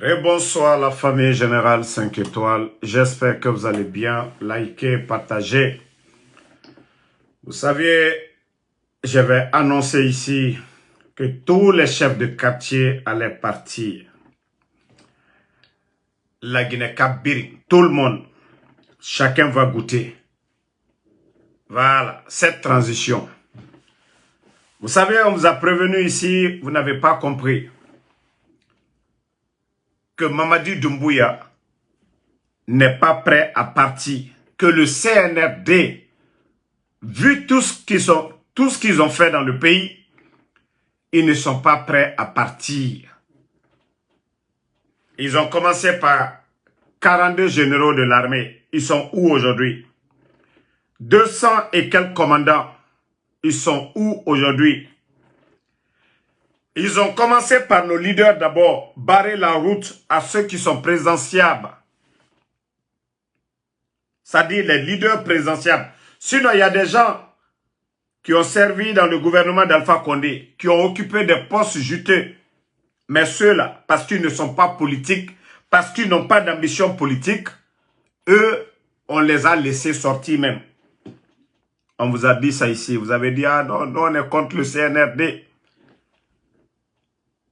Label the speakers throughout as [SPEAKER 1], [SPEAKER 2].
[SPEAKER 1] Rebonsoir la famille générale 5 étoiles. J'espère que vous allez bien. Likez, partagez. Vous savez, j'avais annoncé ici que tous les chefs de quartier allaient partir. La Guinée-Cap-Biri, tout le monde, chacun va goûter. Voilà, cette transition. Vous savez, on vous a prévenu ici, vous n'avez pas compris que Mamadi Doumbouya n'est pas prêt à partir, que le CNRD, vu tout ce qu'ils ont fait dans le pays, ils ne sont pas prêts à partir. Ils ont commencé par 42 généraux de l'armée. Ils sont où aujourd'hui? 200 et quelques commandants. Ils sont où aujourd'hui? Ils ont commencé par nos leaders d'abord, barrer la route à ceux qui sont présidentiables. C'est-à-dire les leaders présidentiables. Sinon, il y a des gens qui ont servi dans le gouvernement d'Alpha Condé, qui ont occupé des postes juteux. Mais ceux-là, parce qu'ils ne sont pas politiques, parce qu'ils n'ont pas d'ambition politique, eux, on les a laissés sortir même. On vous a dit ça ici. Vous avez dit, ah non, on est contre le CNRD.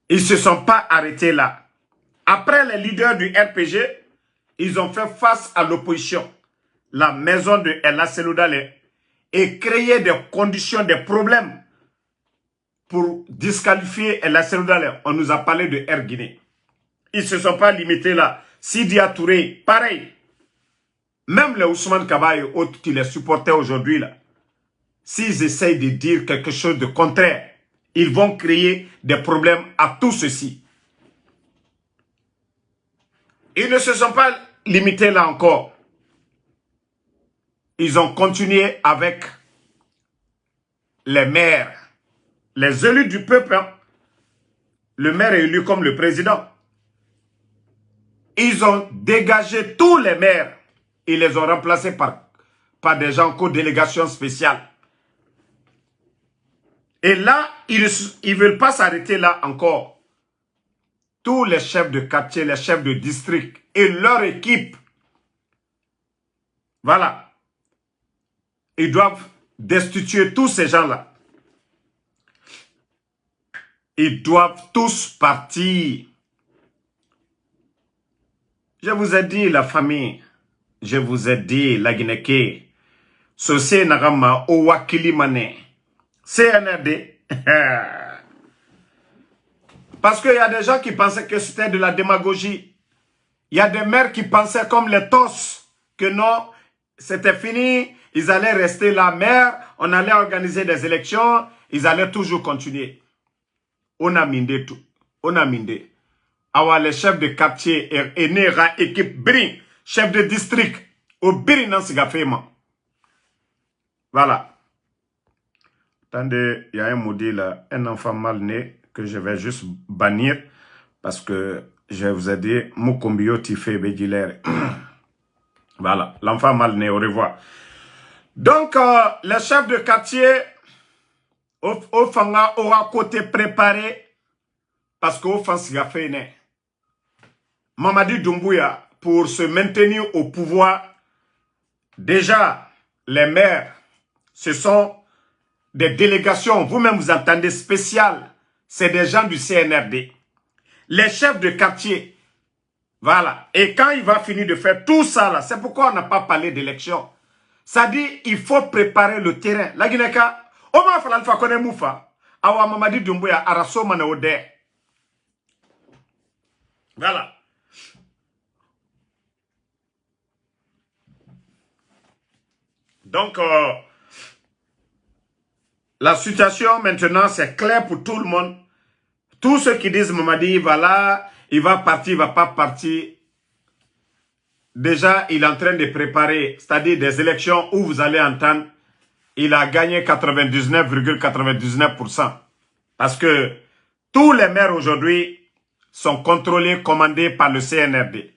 [SPEAKER 1] Ils ne se sont pas arrêtés là. Après les leaders du RPG, ils ont fait face à l'opposition. La maison de El Seloudale et créé des conditions, des problèmes pour disqualifier El Seloudale. On nous a parlé de Air Guinée. Ils ne se sont pas limités là. Sidia Touré, pareil. Même les Ousmane Kaba et autres qui les supportaient aujourd'hui là, s'ils essayent de dire quelque chose de contraire, ils vont créer des problèmes à tout ceci. Ils ne se sont pas limités là encore. Ils ont continué avec les maires, les élus du peuple. Hein. Le maire est élu comme le président. Ils ont dégagé tous les maires. Ils les ont remplacés par des gens co-délégation spéciale. Et là, ils ne veulent pas s'arrêter là encore. Tous les chefs de quartier, les chefs de district et leur équipe, voilà, ils doivent destituer tous ces gens-là. Ils doivent tous partir. Je vous ai dit, la famille, je vous ai dit, la Guinée, Sosé Nagama, Owakili Mane, CNRD. Parce qu'il y a des gens qui pensaient que c'était de la démagogie. Il y a des maires qui pensaient comme les TOS, que non, c'était fini, ils allaient rester la maire, on allait organiser des élections, ils allaient toujours continuer. On a mindé tout. On a mindé. Alors les chefs de quartier et Nera équipe Brin, chef de district, au Brin dans ce gafément. Voilà. Attendez, il y a un maudit là, un enfant mal né que je vais juste bannir parce que je vous ai dit, Mukombio Tifé Begilere. Voilà, l'enfant mal né, au revoir. Donc, les chefs de quartier, au Fanga aura côté préparé parce qu'au Fansiga fait Mamadi Doumbouya, pour se maintenir au pouvoir, déjà, les maires, ce sont des délégations, vous-même vous entendez spéciales, c'est des gens du CNRD. Les chefs de quartier, voilà. Et quand il va finir de faire tout ça, là, c'est pourquoi on n'a pas parlé d'élection. Ça dit, il faut préparer le terrain. La Guinée-Ka, Oma Falalfa Kone Moufa, Awa Mamadi Doumbouya, Araso Manaode. Voilà. Donc, la situation maintenant, c'est clair pour tout le monde. Tous ceux qui disent Mamadi, voilà, il va partir, il ne va pas partir. Déjà, il est en train de préparer, c'est-à-dire des élections où vous allez entendre, il a gagné 99,99%. Parce que tous les maires aujourd'hui sont contrôlés, commandés par le CNRD.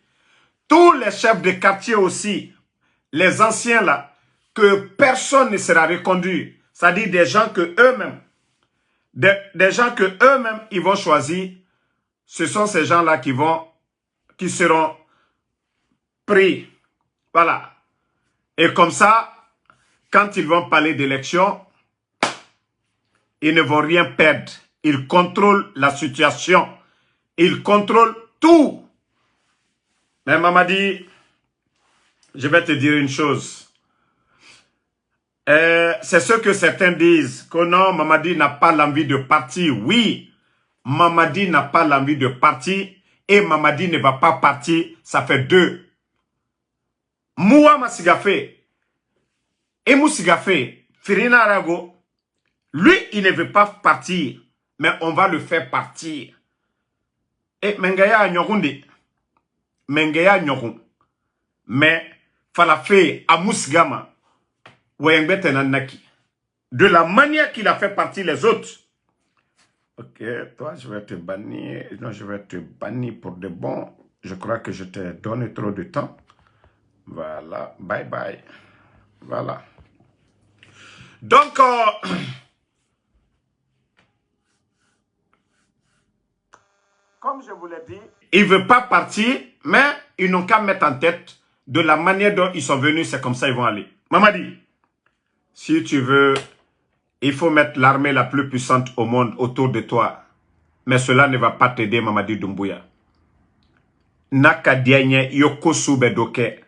[SPEAKER 1] Tous les chefs de quartier aussi, les anciens là, que personne ne sera reconduit. C'est-à-dire des gens que eux-mêmes, des gens que eux-mêmes ils vont choisir, ce sont ces gens-là qui vont qui seront pris. Voilà. Et comme ça, quand ils vont parler d'élection, ils ne vont rien perdre. Ils contrôlent la situation. Ils contrôlent tout. Mais Mamadi, je vais te dire une chose. C'est ce que certains disent, que non, Mamadi n'a pas l'envie de partir. Oui, Mamadi n'a pas l'envie de partir et Mamadi ne va pas partir. Ça fait deux. Moua Masigafé et Moussigafé, Firina Arago, lui, il ne veut pas partir, mais on va le faire partir. Et Mengaya Nyorundi, Mengaya Nyorun, mais Falafé à Moussigama, de la manière qu'il a fait partir les autres. Ok, toi, je vais te bannir. Non, je vais te bannir pour de bon. Je crois que je t'ai donné trop de temps. Voilà, bye bye. Voilà. Donc, comme je vous l'ai dit, il ne veut pas partir, mais ils n'ont qu'à mettre en tête de la manière dont ils sont venus, c'est comme ça ils vont aller. Mamadi, si tu veux, il faut mettre l'armée la plus puissante au monde autour de toi. Mais cela ne va pas t'aider, Mamadi Doumbouya. Naka dianye yoko soube doke.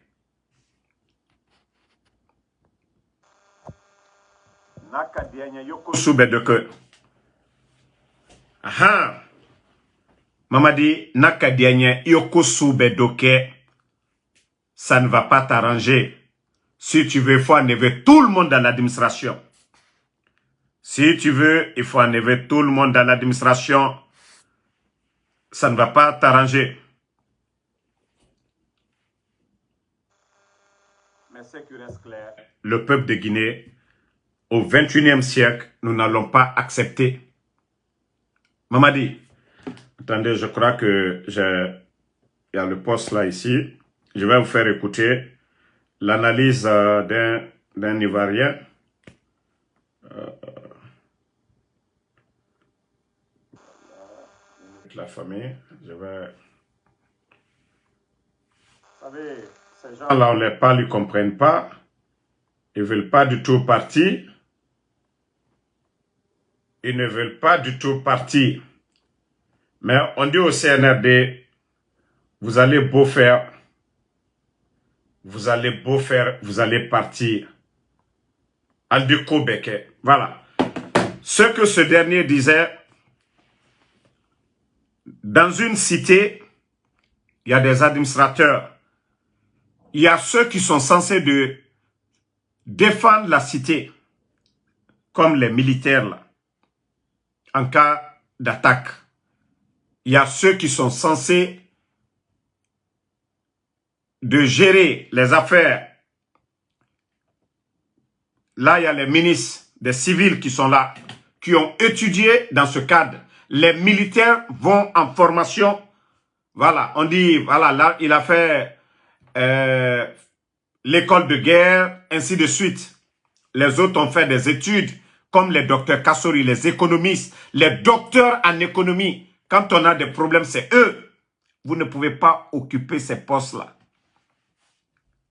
[SPEAKER 1] Naka dianye yoko soube doke. Aha. Mamadi, naka dianye yoko soube doke. Ça ne va pas t'arranger. Si tu veux, il faut enlever tout le monde dans l'administration. Si tu veux, il faut enlever tout le monde dans l'administration. Ça ne va pas t'arranger. Mais ce qui reste clair, le peuple de Guinée, au 21e siècle, nous n'allons pas accepter. Mamadi, attendez, je crois que il y a le poste là ici. Je vais vous faire écouter l'analyse d'un Ivoirien. La famille, je vais... Vous savez, ces gens-là, on les parle, ils ne comprennent pas. Ils ne veulent pas du tout partir. Ils ne veulent pas du tout partir. Mais on dit au CNRD, vous allez beau faire, vous allez partir. Aldiko Beke. Voilà. Ce que ce dernier disait, dans une cité, il y a des administrateurs. Il y a ceux qui sont censés de défendre la cité, comme les militaires, là, en cas d'attaque. Il y a ceux qui sont censés de gérer les affaires. Là, il y a les ministres, des civils qui sont là, qui ont étudié dans ce cadre. Les militaires vont en formation. Voilà, on dit, voilà, là, il a fait l'école de guerre, ainsi de suite. Les autres ont fait des études, comme les docteurs Kassori, les économistes, les docteurs en économie. Quand on a des problèmes, c'est eux. Vous ne pouvez pas occuper ces postes-là.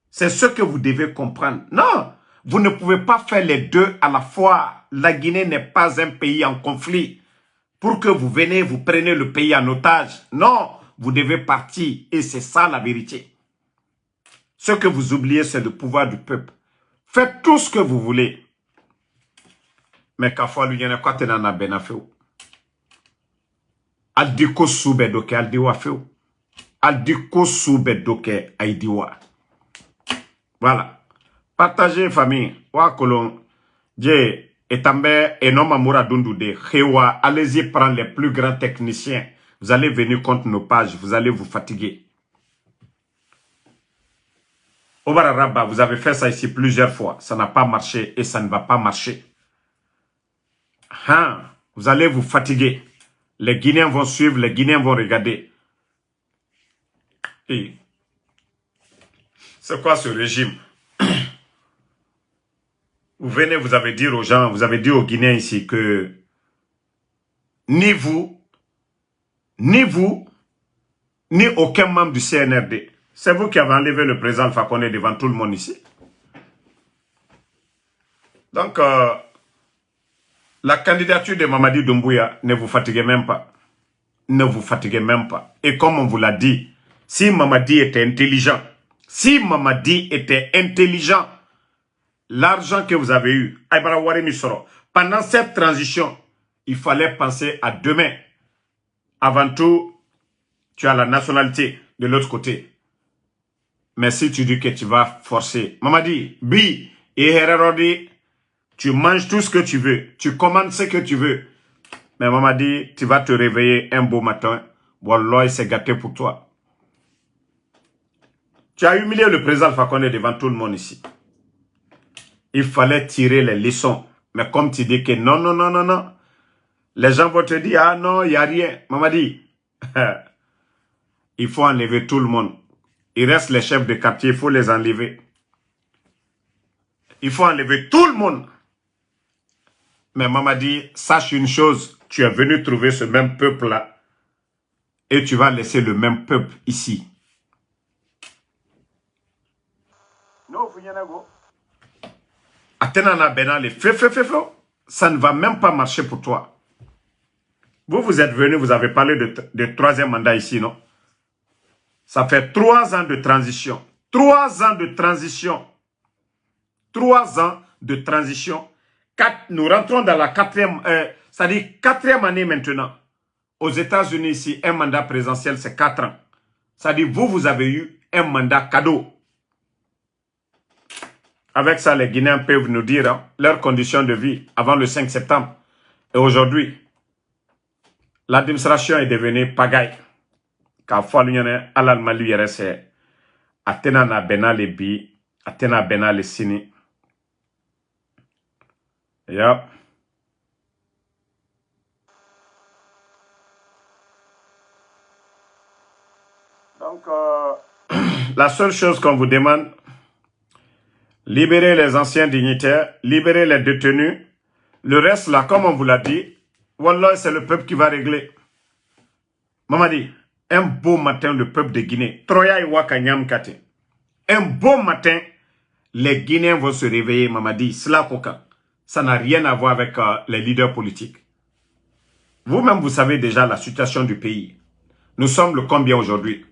[SPEAKER 1] C'est ce que vous devez comprendre. Non, vous ne pouvez pas faire les deux à la fois. La Guinée n'est pas un pays en conflit. Pour que vous venez, vous prenez le pays en otage. Non, vous devez partir. Et c'est ça la vérité. Ce que vous oubliez, c'est le pouvoir du peuple. Faites tout ce que vous voulez. Mais kafwa lui yana kwate na benafeu. Aldiko soube doke aldiwa feu. Aldiko soube doke aidiwa. Voilà. Partagez, famille. Wa kolon. Dje, etambe, enoma moura dundude. Hewa, allez-y prendre les plus grands techniciens. Vous allez venir contre nos pages. Vous allez vous fatiguer. Obara Rabba, vous avez fait ça ici plusieurs fois. Ça n'a pas marché et ça ne va pas marcher. Hein, vous allez vous fatiguer. Les Guinéens vont suivre, les Guinéens vont regarder. C'est quoi ce régime? Vous venez, vous avez dit aux gens, vous avez dit aux Guinéens ici que ni vous, ni ni aucun membre du CNRD. C'est vous qui avez enlevé le président Alpha Condé devant tout le monde ici. Donc, la candidature de Mamadi Doumbouya, ne vous fatiguez même pas. Ne vous fatiguez même pas. Et comme on vous l'a dit, si Mamadi était intelligent, l'argent que vous avez eu, pendant cette transition, il fallait penser à demain. Avant tout, tu as la nationalité de l'autre côté. Mais si tu dis que tu vas forcer, Mamadi, Bi et Hererodi, tu manges tout ce que tu veux, tu commandes ce que tu veux. Mais Mamadi, tu vas te réveiller un beau matin, Wallah, c'est gâté pour toi. Tu as humilié le président Alpha Condé devant tout le monde ici. Il fallait tirer les leçons. Mais comme tu dis que non, non, non, non, non, les gens vont te dire, ah non, il n'y a rien. Mamadi, il faut enlever tout le monde. Il reste les chefs de quartier, il faut les enlever. Il faut enlever tout le monde. Mais Mamadi, sache une chose, tu es venu trouver ce même peuple-là et tu vas laisser le même peuple ici. Non, ça ne va même pas marcher pour toi. Vous êtes venu, vous avez parlé de troisième mandat ici, non? Ça fait 3 ans de transition. 3 ans de transition. 3 ans de transition. Nous rentrons dans la c'est-à-dire 4e année maintenant. Aux États-Unis, ici, un mandat présidentiel, c'est 4 ans. C'est-à-dire, vous avez eu un mandat cadeau. Avec ça, les Guinéens peuvent nous dire hein, leurs conditions de vie avant le 5 septembre. Et aujourd'hui, l'administration est devenue pagaille. Quand Foualuniane, Alal Mali RSE, Atena na Bena le Bi, Atena Bena le Sini. Yep. Donc, la seule chose qu'on vous demande, libérer les anciens dignitaires, libérer les détenus. Le reste, là, comme on vous l'a dit, Wallah, c'est le peuple qui va régler. Mamadi, un beau matin, le peuple de Guinée, Troya Iwaka Nyam Kate. Un beau matin, les Guinéens vont se réveiller, Mamadi, Slakoka. Ça n'a rien à voir avec les leaders politiques. Vous-même, vous savez déjà la situation du pays. Nous sommes le combien aujourd'hui?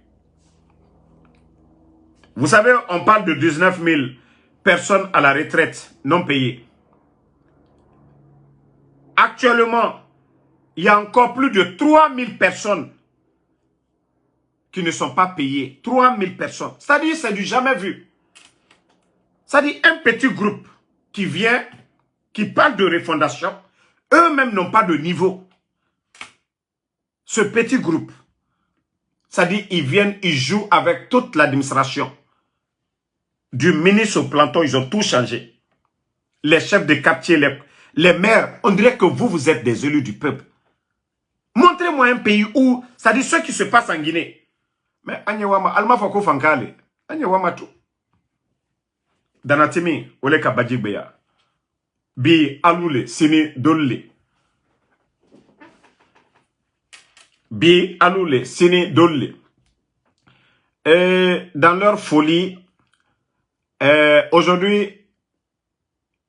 [SPEAKER 1] Vous savez, on parle de 19 000 personnes à la retraite non payées. Actuellement, il y a encore plus de 3 000 personnes qui ne sont pas payées. 3 000 personnes. C'est-à-dire, c'est du jamais vu. C'est-à-dire, un petit groupe qui vient, qui parle de refondation, eux-mêmes n'ont pas de niveau. Ce petit groupe, c'est-à-dire, ils viennent, ils jouent avec toute l'administration. Du ministre au planton, ils ont tout changé. Les chefs de quartier, les maires, on dirait que vous êtes des élus du peuple. Montrez-moi un pays où, c'est-à-dire ce qui se passe en Guinée. Mais, Anyewama, Alma Foko Fankale, Anyewama tout. Danatimi, Ole Kabadjigbeya. Bi Aloule, Sini Dolle. Bi Aloule, Sini Dolle. Et dans leur folie, aujourd'hui,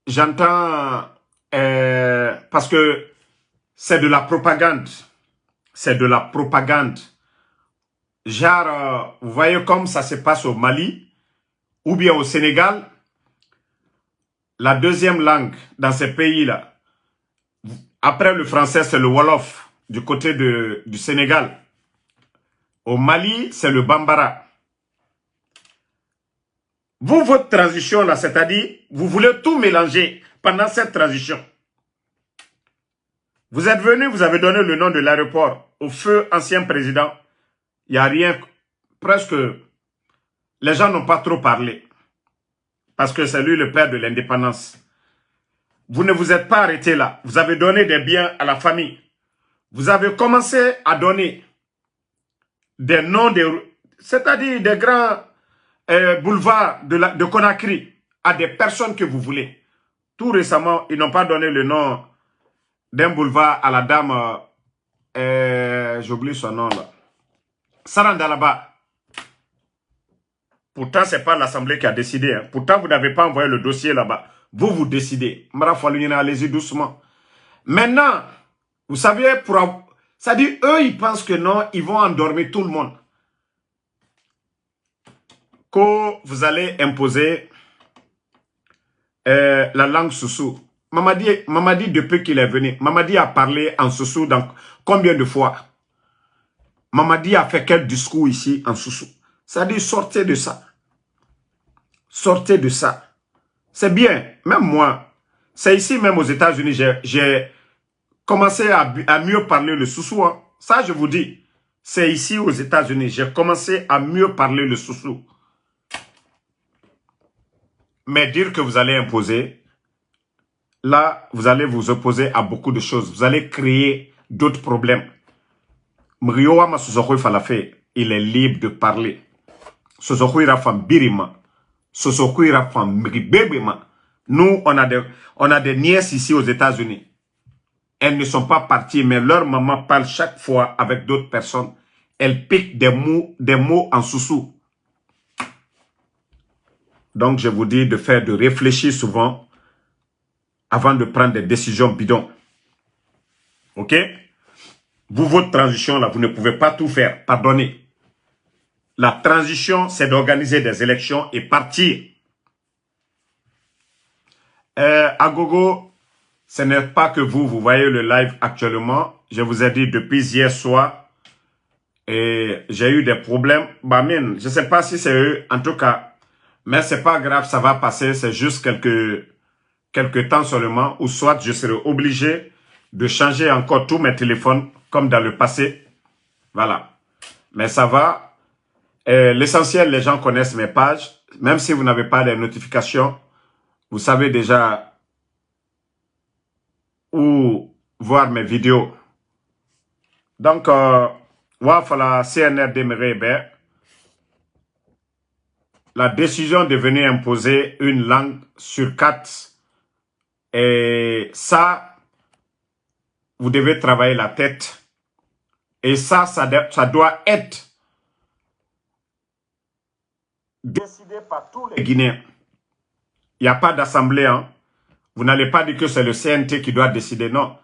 [SPEAKER 1] j'entends, parce que c'est de la propagande. C'est de la propagande. Genre, vous voyez comme ça se passe au Mali ou bien au Sénégal. La deuxième langue dans ces pays-là, après le français, c'est le Wolof du côté du Sénégal. Au Mali, c'est le Bambara. Vous, votre transition là, c'est-à-dire, vous voulez tout mélanger pendant cette transition. Vous êtes venu, vous avez donné le nom de l'aéroport au feu ancien président. Il n'y a rien, presque, les gens n'ont pas trop parlé. Parce que c'est lui le père de l'indépendance. Vous ne vous êtes pas arrêté là. Vous avez donné des biens à la famille. Vous avez commencé à donner des noms, c'est-à-dire des grands boulevards de Conakry à des personnes que vous voulez. Tout récemment, ils n'ont pas donné le nom d'un boulevard à la dame, j'oublie son nom là. Saranda là-bas. Pourtant, ce n'est pas l'Assemblée qui a décidé. Hein. Pourtant, vous n'avez pas envoyé le dossier là-bas. Vous décidez. Allez-y doucement. Maintenant, vous savez, ça dit, eux, ils pensent que non, ils vont endormir tout le monde. Que vous allez imposer la langue soussou. Mamadi, depuis qu'il est venu, Mamadi a parlé en soussou donc combien de fois? Mamadi a fait quel discours ici en soussou? Ça dit, sortez de ça. Sortez de ça. C'est bien, même moi. C'est ici même aux États-Unis, j'ai commencé à mieux parler le soussou. Hein. Ça, je vous dis, c'est ici aux États-Unis, j'ai commencé à mieux parler le soussou. Mais dire que vous allez imposer, là, vous allez vous opposer à beaucoup de choses. Vous allez créer d'autres problèmes. Mriowa Masusokoi Falafé, il est libre de parler. Sosokoi Rafam Birima. Sosokoi Rafam Mribebema. Nous, on a des nièces ici aux États-Unis. Elles ne sont pas parties, mais leur maman parle chaque fois avec d'autres personnes. Elle pique des mots en soussou. Donc, je vous dis de réfléchir souvent avant de prendre des décisions bidons. OK? Vous, votre transition, là, vous ne pouvez pas tout faire. Pardonnez. La transition, c'est d'organiser des élections et partir. Agogo, ce n'est pas que vous voyez le live actuellement. Je vous ai dit depuis hier soir, et j'ai eu des problèmes. Je ne sais pas si c'est eux, en tout cas, mais c'est pas grave, ça va passer. C'est juste quelques temps seulement, ou soit je serai obligé de changer encore tous mes téléphones, comme dans le passé. Voilà. Mais ça va. L'essentiel, les gens connaissent mes pages. Même si vous n'avez pas les notifications, vous savez déjà où voir mes vidéos. Donc, la CNRD, la décision de venir imposer une langue sur 4, et ça, vous devez travailler la tête. Et ça doit être décidé par tous les Guinéens. Il n'y a pas d'assemblée. Hein. Vous n'allez pas dire que c'est le CNT qui doit décider. Non.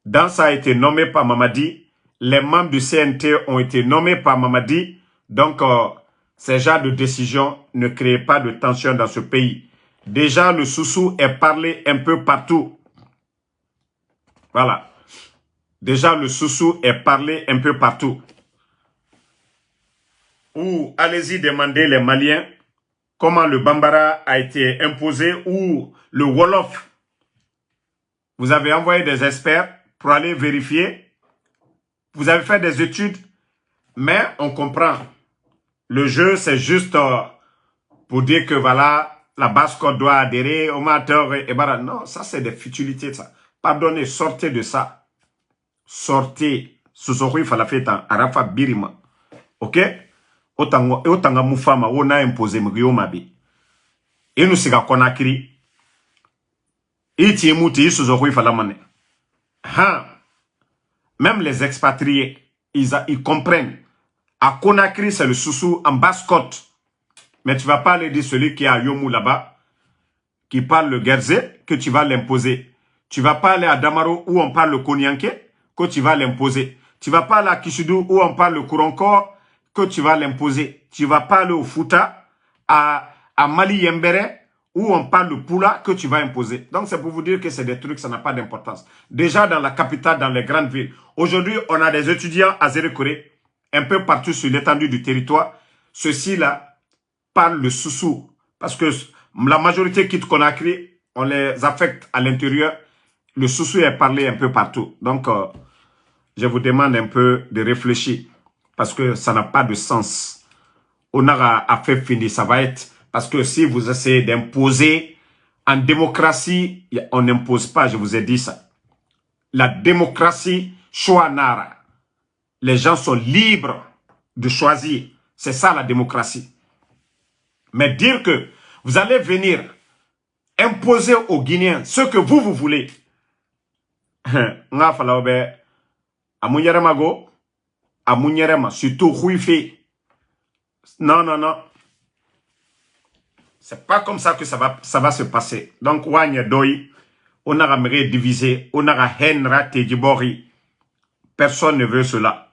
[SPEAKER 1] Dans ça a été nommé par Mamadi. Les membres du CNT ont été nommés par Mamadi. Donc, ces genres de décisions ne créent pas de tension dans ce pays. Déjà, le soussou est parlé un peu partout. Voilà. Déjà, le soussou est parlé un peu partout. Ou allez-y demander les Maliens comment le Bambara a été imposé ou le Wolof. Vous avez envoyé des experts pour aller vérifier. Vous avez fait des études, mais on comprend. Le jeu, c'est juste pour dire que voilà, la Basse-Côte doit adhérer au matin et voilà. Non, ça c'est des futilités. Ça. Pardonnez, sortez de ça. Sortez. Sosokoi Falafetan, Arafa Birima. Ok? Otanga Moufama, on a imposé Mrio Mabi. Et nous siga Konakiri. Et Tiemouti, Sosokoi Falamane. Même les expatriés, ils comprennent. À Conakry, c'est le soussou en Basse-Côte. Mais tu ne vas pas aller dire celui qui est à Yomou là-bas, qui parle le Guerzé, que tu vas l'imposer. Tu ne vas pas aller à Damaro où on parle le Konyanké, que tu vas l'imposer. Tu ne vas pas aller à Kishidou où on parle le Kouronkor, que tu vas l'imposer. Tu ne vas pas aller au Fouta, à Mali Yembere, où on parle le Poula, que tu vas imposer. Donc c'est pour vous dire que c'est des trucs, ça n'a pas d'importance. Déjà dans la capitale, dans les grandes villes. Aujourd'hui, on a des étudiants à Zérekoré, un peu partout sur l'étendue du territoire. Ceux-ci-là parlent le soussou. Parce que la majorité quitte Conakry, on les affecte à l'intérieur. Le soussou est parlé un peu partout. Donc, je vous demande un peu de réfléchir. Parce que ça n'a pas de sens. On a fait finir, ça va être... Parce que si vous essayez d'imposer en démocratie, on n'impose pas, je vous ai dit ça. La démocratie, choix nara. Les gens sont libres de choisir. C'est ça la démocratie. Mais dire que vous allez venir imposer aux Guinéens ce que vous voulez. Nga falaobe, amunyerema go, amunyerema, surtout Huife. Non, non, non. C'est pas comme ça que ça va se passer. Donc, Wanya Doi, on a raméré divisé, on a henra tejibori. Personne ne veut cela.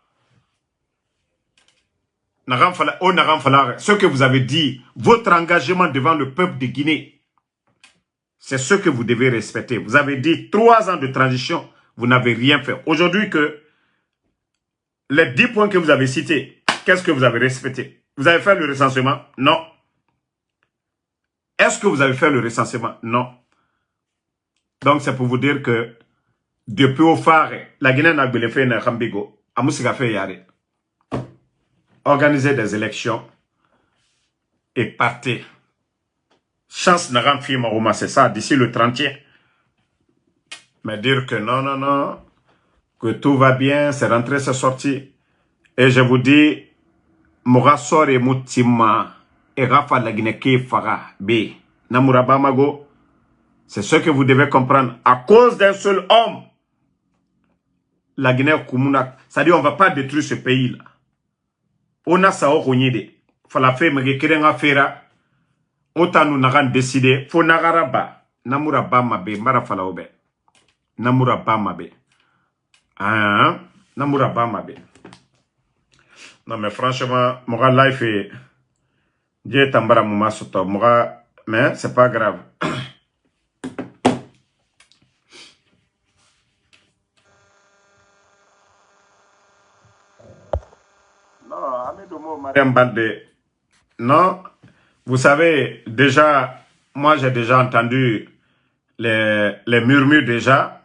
[SPEAKER 1] Ce que vous avez dit, votre engagement devant le peuple de Guinée, c'est ce que vous devez respecter. Vous avez dit 3 ans de transition, vous n'avez rien fait. Aujourd'hui que les 10 points que vous avez cités, qu'est-ce que vous avez respecté? Vous avez fait le recensement? Non. Est-ce que vous avez fait le recensement? Non. Donc c'est pour vous dire que depuis au phare, la Guinée n'a pas fait un Rambigo, à Moussika fait Yare. Organiser des élections et partir. Chance n'a rien fait, c'est ça, d'ici le 30e. Mais dire que non, non, non, que tout va bien, c'est rentré, c'est sorti. Et je vous dis, Mourasor et Moutima, et Rafa la Guinée Fara, B, Namurabamago, c'est ce que vous devez comprendre. À cause d'un seul homme, la Guinée Koumouna, c'est-à-dire on ne va pas détruire ce pays-là. On a ça au Ronyede. Fala fait me requérir fera. Autant nous n'avons décidé. Faut nagaraba. Namura bamabe. Mara fala obe. Namura bamabe. Ah, Namura bamabe. Non mais franchement, mon life est. Dieu tambara mouma soto. Mais c'est pas grave. Non, Amedomo Mariam Balde. Non, vous savez, déjà, moi j'ai déjà entendu les murmures déjà.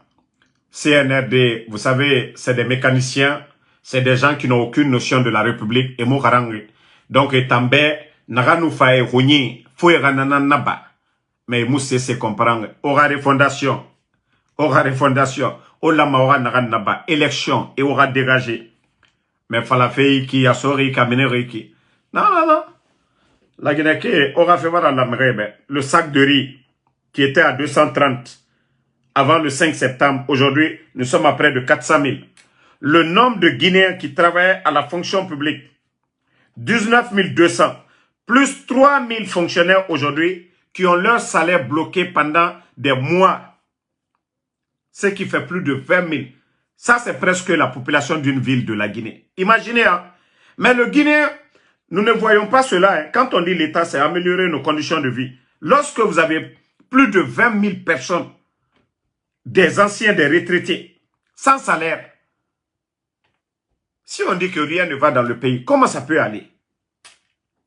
[SPEAKER 1] CNRD, vous savez, c'est des mécaniciens, c'est des gens qui n'ont aucune notion de la République et Moukarang. Donc, També, Naganou Faye Rouni, Foué Rananan Naba. Mais Moussé se comprendre. Aura des fondations. Aura des fondations. Olama aura Nagan Naba. Élection et aura dégagé. Mais Falafei qui a sorti, qui a mené qui. Non, non, non. La Guinée aura fait voir à la Mrebe. Le sac de riz qui était à 230 avant le 5 septembre. Aujourd'hui, nous sommes à près de 400 000. Le nombre de Guinéens qui travaillaient à la fonction publique, 19 200. Plus 3 000 fonctionnaires aujourd'hui qui ont leur salaire bloqué pendant des mois. Ce qui fait plus de 20 000. Ça, c'est presque la population d'une ville de la Guinée. Imaginez, hein. Mais le Guinéen, nous ne voyons pas cela. Hein. Quand on dit l'État, c'est améliorer nos conditions de vie. Lorsque vous avez plus de 20 000 personnes, des anciens, des retraités, sans salaire, si on dit que rien ne va dans le pays, comment ça peut aller?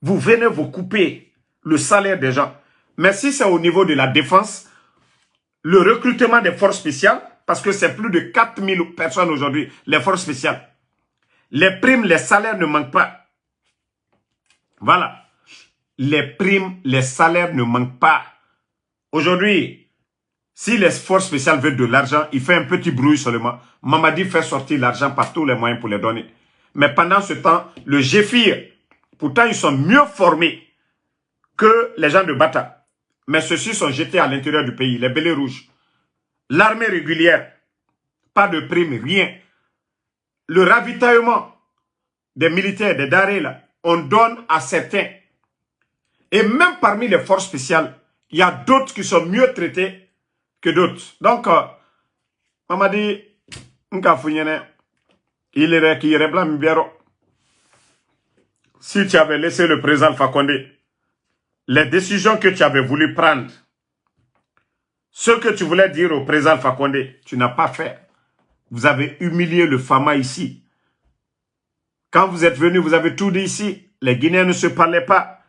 [SPEAKER 1] Vous venez vous couper le salaire des gens. Mais si c'est au niveau de la défense, le recrutement des forces spéciales, parce que c'est plus de 4 000 personnes aujourd'hui, les forces spéciales. Les primes, les salaires ne manquent pas. Voilà. Les primes, les salaires ne manquent pas. Aujourd'hui, si les forces spéciales veulent de l'argent, il fait un petit bruit seulement. Mamadi fait sortir l'argent par tous les moyens pour les donner. Mais pendant ce temps, le GFIR, pourtant ils sont mieux formés que les gens de Bata. Mais ceux-ci sont jetés à l'intérieur du pays, les bélets rouges. L'armée régulière, pas de prime, rien. Le ravitaillement des militaires, des darés, là, on donne à certains. Et même parmi les forces spéciales, il y a d'autres qui sont mieux traités que d'autres. Donc, Mamadi, il est qui réblame bien. Si tu avais laissé le président Alpha Condé, les décisions que tu avais voulu prendre, ce que tu voulais dire au président Alpha Condé, tu n'as pas fait. Vous avez humilié le Fama ici. Quand vous êtes venu, vous avez tout dit ici. Les Guinéens ne se parlaient pas.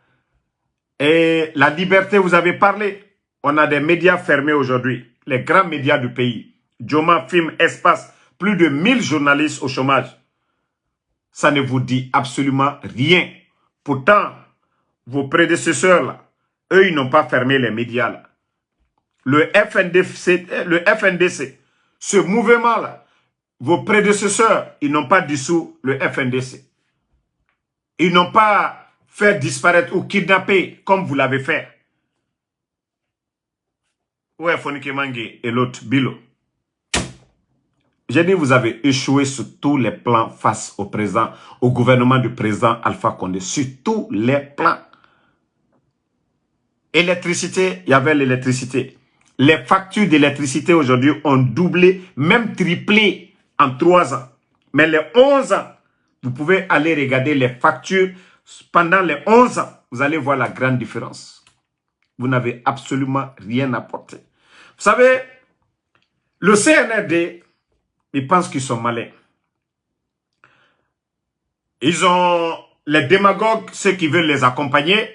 [SPEAKER 1] Et la liberté, vous avez parlé. On a des médias fermés aujourd'hui. Les grands médias du pays. Joma, Film, Espace. Plus de 1000 journalistes au chômage. Ça ne vous dit absolument rien. Pourtant, vos prédécesseurs, là, eux, ils n'ont pas fermé les médias. Là. Le FNDC, ce mouvement-là, vos prédécesseurs, ils n'ont pas dissous le FNDC. Ils n'ont pas fait disparaître ou kidnapper comme vous l'avez fait. Ouais, Fonike Mangue et l'autre, Bilo. J'ai dit, vous avez échoué sur tous les plans face au président, au gouvernement du président Alpha Condé, sur tous les plans. Électricité, il y avait l'électricité. Les factures d'électricité aujourd'hui ont doublé, même triplé en 3 ans. Mais les 11 ans, vous pouvez aller regarder les factures pendant les 11 ans. Vous allez voir la grande différence. Vous n'avez absolument rien apporté. Vous savez, le CNRD, ils pensent qu'ils sont malins. Ils ont les démagogues, ceux qui veulent les accompagner.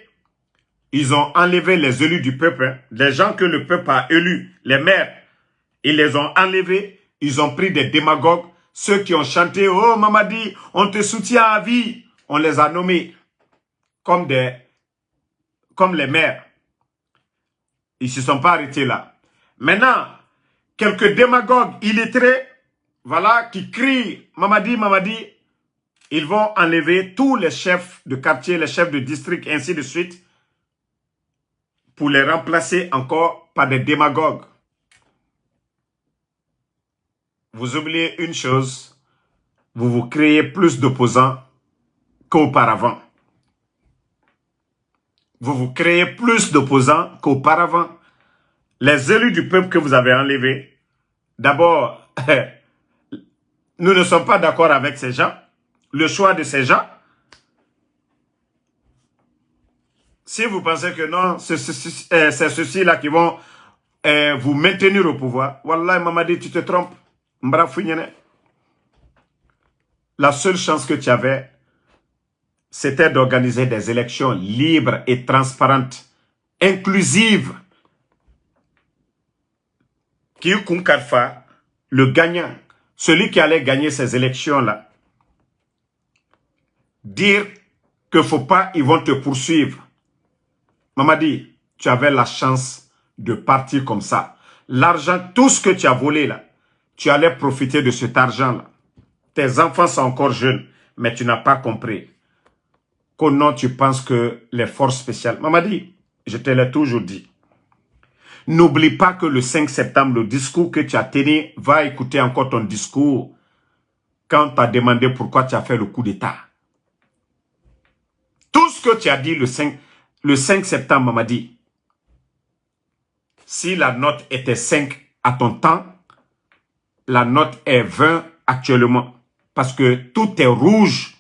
[SPEAKER 1] Ils ont enlevé les élus du peuple, hein, les gens que le peuple a élus, les maires. Ils les ont enlevés. Ils ont pris des démagogues, ceux qui ont chanté « Oh Mamadi, on te soutient à vie ». On les a nommés comme les maires. Ils ne se sont pas arrêtés là. Maintenant, quelques démagogues illettrés, voilà, qui crient « Mamadi, Mamadi », ils vont enlever tous les chefs de quartier, les chefs de district, et ainsi de suite, pour les remplacer encore par des démagogues. Vous oubliez une chose, vous vous créez plus d'opposants qu'auparavant. Vous vous créez plus d'opposants qu'auparavant. Les élus du peuple que vous avez enlevés, d'abord, nous ne sommes pas d'accord avec ces gens. Le choix de ces gens, si vous pensez que non, c'est ceux-ci-là qui vont vous maintenir au pouvoir, Wallah, Mamadi, tu te trompes. La seule chance que tu avais, c'était d'organiser des élections libres et transparentes, inclusives. Kiyoukoum Kalfa, le gagnant, celui qui allait gagner ces élections-là, dire que faut pas, ils vont te poursuivre. Mamadi, tu avais la chance de partir comme ça. L'argent, tout ce que tu as volé là, tu allais profiter de cet argent-là. Tes enfants sont encore jeunes, mais tu n'as pas compris. Qu'au nom, tu penses que les forces spéciales... Mamadi, je te l'ai toujours dit. N'oublie pas que le 5 septembre, le discours que tu as tenu, va écouter encore ton discours quand tu as demandé pourquoi tu as fait le coup d'État. Tout ce que tu as dit le 5 septembre, Mamadi, si la note était 5 à ton temps, la note est 20 actuellement. Parce que tout est rouge.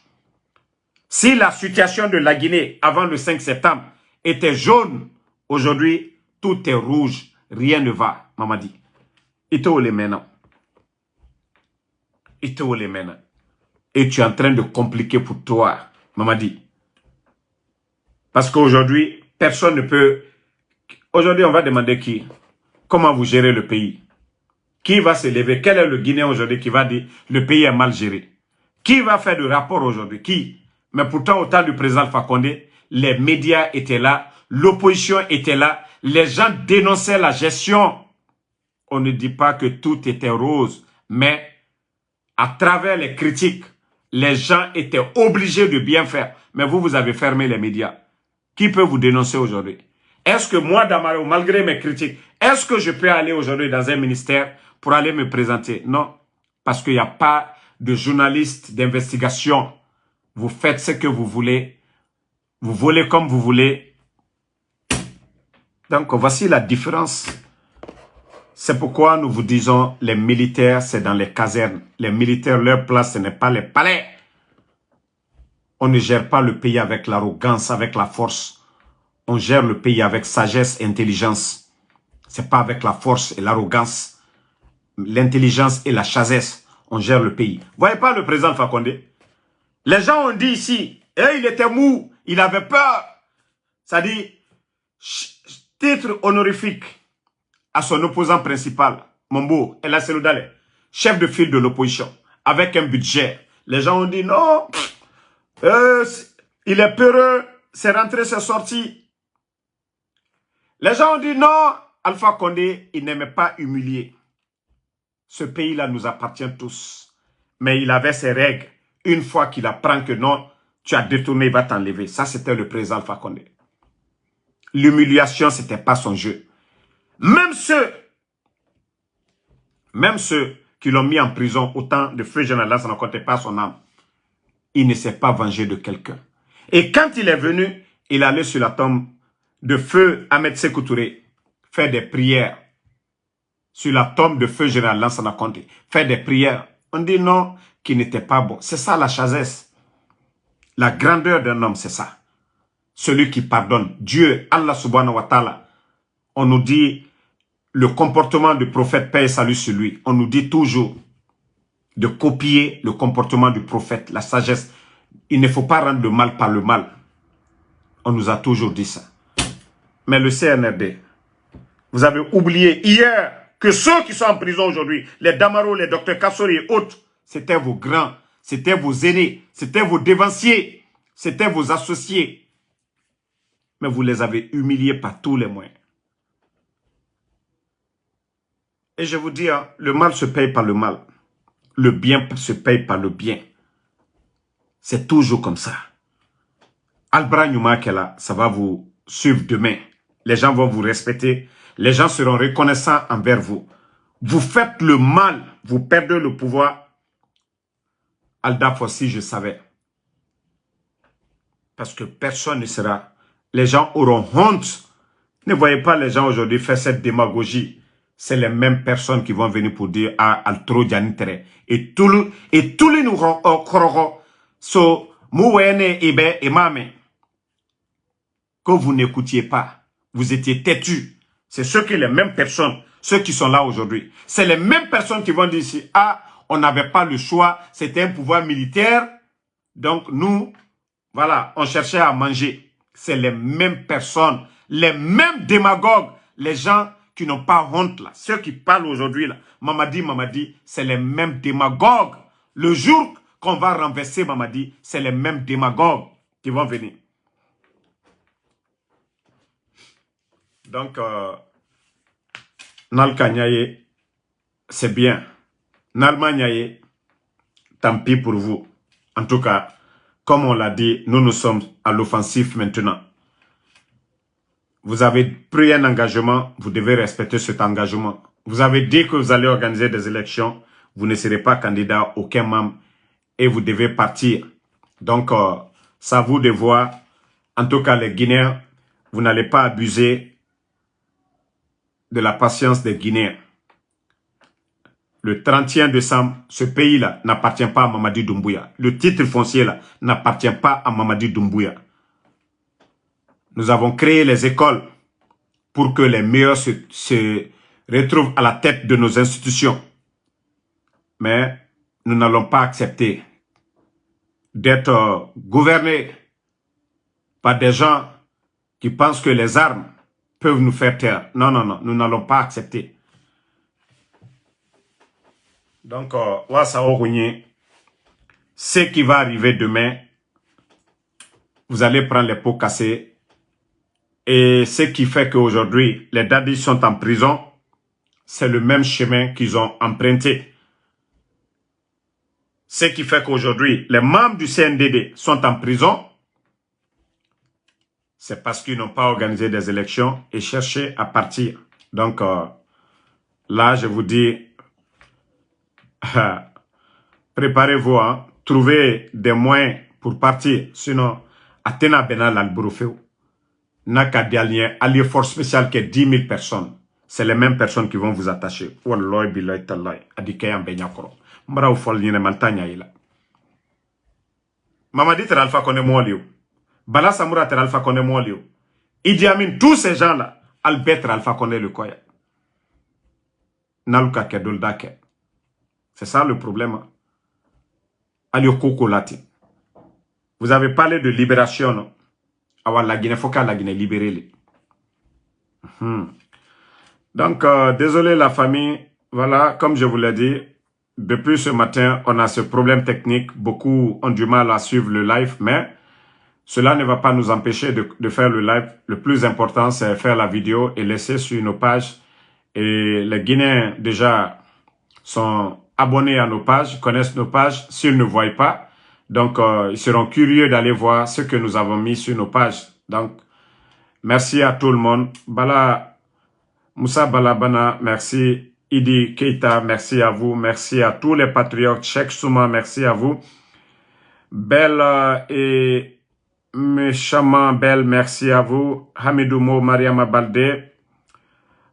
[SPEAKER 1] Si la situation de la Guinée avant le 5 septembre était jaune, aujourd'hui, tout est rouge. Rien ne va, Mamadi. Et tu les maintenant. Et tu les maintenant. Et tu es en train de compliquer pour toi, Mamadi. Parce qu'aujourd'hui, personne ne peut... Aujourd'hui, on va demander qui? Comment vous gérez le pays? Qui va se lever? Quel est le Guinéen aujourd'hui qui va dire le pays est mal géré? Qui va faire le rapport aujourd'hui? Qui? Mais pourtant, au temps du président Alpha Condé, les médias étaient là, l'opposition était là, les gens dénonçaient la gestion. On ne dit pas que tout était rose, mais à travers les critiques, les gens étaient obligés de bien faire. Mais vous, vous avez fermé les médias. Qui peut vous dénoncer aujourd'hui? Est-ce que moi, Damaro, malgré mes critiques, est-ce que je peux aller aujourd'hui dans un ministère pour aller me présenter? Non, parce qu'il n'y a pas de journalistes d'investigation. Vous faites ce que vous voulez. Vous volez comme vous voulez. Donc, voici la différence. C'est pourquoi nous vous disons, les militaires, c'est dans les casernes. Les militaires, leur place, ce n'est pas les palais. On ne gère pas le pays avec l'arrogance, avec la force. On gère le pays avec sagesse et intelligence. Ce n'est pas avec la force et l'arrogance. L'intelligence et la sagesse. On gère le pays. Vous voyez pas le président Fakonde? Les gens ont dit ici, il était mou, il avait peur. Ça dit, titre honorifique à son opposant principal, Mombo El Seloudale, chef de file de l'opposition, avec un budget. Les gens ont dit non, il est peureux, c'est rentré, c'est sorti. Les gens ont dit non, Alpha Condé, il n'aimait pas humilier. Ce pays-là nous appartient tous. Mais il avait ses règles. Une fois qu'il apprend que non, tu as détourné, il va t'enlever. Ça, c'était le président Alpha Condé. L'humiliation, ce n'était pas son jeu. Même ceux qui l'ont mis en prison au temps de feu général Lansana Conté par son âme. Il ne s'est pas vengé de quelqu'un. Et quand il est venu, il allait sur la tombe de feu Ahmed Sékou Touré faire des prières. Sur la tombe de feu général Lansana Conté, faire des prières. On dit non, qu'il n'était pas bon. C'est ça la chasesse. La grandeur d'un homme, c'est ça. Celui qui pardonne. Dieu, Allah subhanahu wa ta'ala, on nous dit le comportement du prophète, paix et salut sur lui. On nous dit toujours de copier le comportement du prophète, la sagesse. Il ne faut pas rendre le mal par le mal. On nous a toujours dit ça. Mais le CNRD, vous avez oublié hier que ceux qui sont en prison aujourd'hui, les Damaro, les docteurs Kassori et autres, c'était vos grands, c'était vos aînés, c'était vos dévanciers, c'était vos associés. Mais vous les avez humiliés par tous les moyens. Et je vous dis, hein, le mal se paye par le mal. Le bien se paye par le bien. C'est toujours comme ça. Albra Nyumakela, ça va vous suivre demain. Les gens vont vous respecter. Les gens seront reconnaissants envers vous. Vous faites le mal, vous perdez le pouvoir. Alda Fossi, je savais. Parce que personne ne sera. Les gens auront honte. Ne voyez pas les gens aujourd'hui faire cette démagogie. C'est les mêmes personnes qui vont venir pour dire à Altro Dianitere. Et tous les nous so Mouwene Ebe et Mame. Que vous n'écoutiez pas. Vous étiez têtus. C'est ceux qui les mêmes personnes, ceux qui sont là aujourd'hui. C'est les mêmes personnes qui vont dire ici, ah, on n'avait pas le choix, c'était un pouvoir militaire. Donc nous, voilà, on cherchait à manger. C'est les mêmes personnes, les mêmes démagogues, les gens qui n'ont pas honte là. Ceux qui parlent aujourd'hui là, Mamadi, c'est les mêmes démagogues. Le jour qu'on va renverser Mamadi, c'est les mêmes démagogues qui vont venir. Donc, Nalka Nyaye, c'est bien. Nalma Nyaye, tant pis pour vous. En tout cas, comme on l'a dit, nous sommes à l'offensive maintenant. Vous avez pris un engagement, vous devez respecter cet engagement. Vous avez dit que vous allez organiser des élections, vous ne serez pas candidat, aucun membre, et vous devez partir. Donc, c'est à vous de voir. En tout cas, les Guinéens, vous n'allez pas abuser de la patience des Guinéens. Le 31 décembre, ce pays-là n'appartient pas à Mamadi Doumbouya. Le titre foncier là n'appartient pas à Mamadi Doumbouya. Nous avons créé les écoles pour que les meilleurs se retrouvent à la tête de nos institutions. Mais nous n'allons pas accepter d'être gouvernés par des gens qui pensent que les armes peuvent nous faire taire. Non, non, non, nous n'allons pas accepter. Donc, ce qui va arriver demain, vous allez prendre les pots cassés. Et ce qui fait qu'aujourd'hui, les dadis sont en prison, c'est le même chemin qu'ils ont emprunté. Ce qui fait qu'aujourd'hui, les membres du CNDD sont en prison, c'est parce qu'ils n'ont pas organisé des élections et cherché à partir. Donc, là, je vous dis, préparez-vous, hein, trouvez des moyens pour partir. Sinon, Athéna Benal al-Bourofeu n'a qu'à allier force spéciale qui est 10 000 personnes. C'est les mêmes personnes qui vont vous attacher. Wallahi billahi tallahi. Adikaya Mbenyakoro. Mbara ufol nyine maltanya ila. Mamadi tere Alpha Condé Mwolio. Bala Samoura tere Alpha Condé Mwolio. Idi Amin, tous ces gens-là, Albert Alpha Condé le Koya. Naluka Kedoldake. C'est ça le problème. Alio Koko Lati. Vous avez parlé de libération, non? Alors la Guinée, il faut que la Guinée libère. Donc, désolé la famille. Voilà, comme je vous l'ai dit, depuis ce matin, on a ce problème technique. Beaucoup ont du mal à suivre le live, mais cela ne va pas nous empêcher de faire le live. Le plus important, c'est faire la vidéo et laisser sur nos pages. Et les Guinéens, déjà, sont abonnés à nos pages, connaissent nos pages, s'ils ne voient pas. Donc, ils seront curieux d'aller voir ce que nous avons mis sur nos pages. Donc, merci à tout le monde. Bala, Moussa Balabana, merci. Idi Keita, merci à vous. Merci à tous les patriotes. Cheikh Souma, merci à vous. Belle et méchamment belle, merci à vous. Hamidou Mo, Mariama Balde.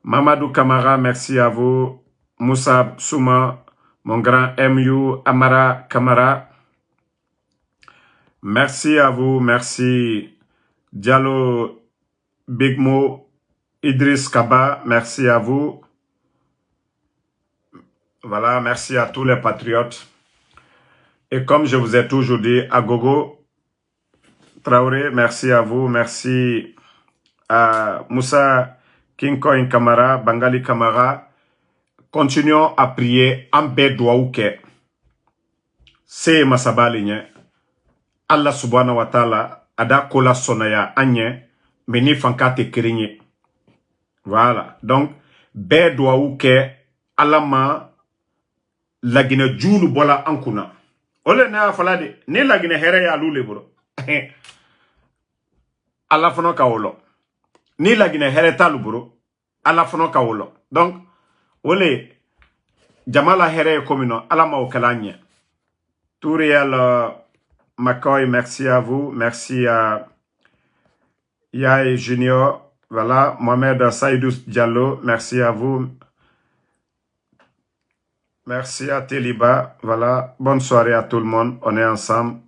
[SPEAKER 1] Mamadou Kamara, merci à vous. Moussa Souma, mon grand MU, Amara Kamara. Merci à vous, merci. Diallo Bigmo, Idriss Kaba, merci à vous. Voilà, merci à tous les patriotes. Et comme je vous ai toujours dit, Agogo Traoré, merci à vous. Merci à Moussa Kinkoin Kamara, Bangali Kamara. Continuons à prier en Bédouaouke. C'est Masabali. Allah subhanahu wa ta'ala, ada kola sonaya anye, meni fankate kirinye. Voilà. Donc, Bédouaouke, Allah ma lagine julu bola ankuna. Ole na falade, ni lagine here ya lule bro. Allah fono kawolo. Ni lagine here talu bro. Allah fono kawolo. Donc, ole jamala here komino, Allah ma okalanye. Touriel McCoy, merci à vous. Merci à Yaye Junior. Voilà. Mohamed Saïdou Diallo, merci à vous. Merci à Teliba. Voilà. Bonne soirée à tout le monde. On est ensemble.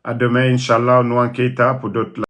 [SPEAKER 1] À demain, Inch'Allah, nous en Keita pour d'autres.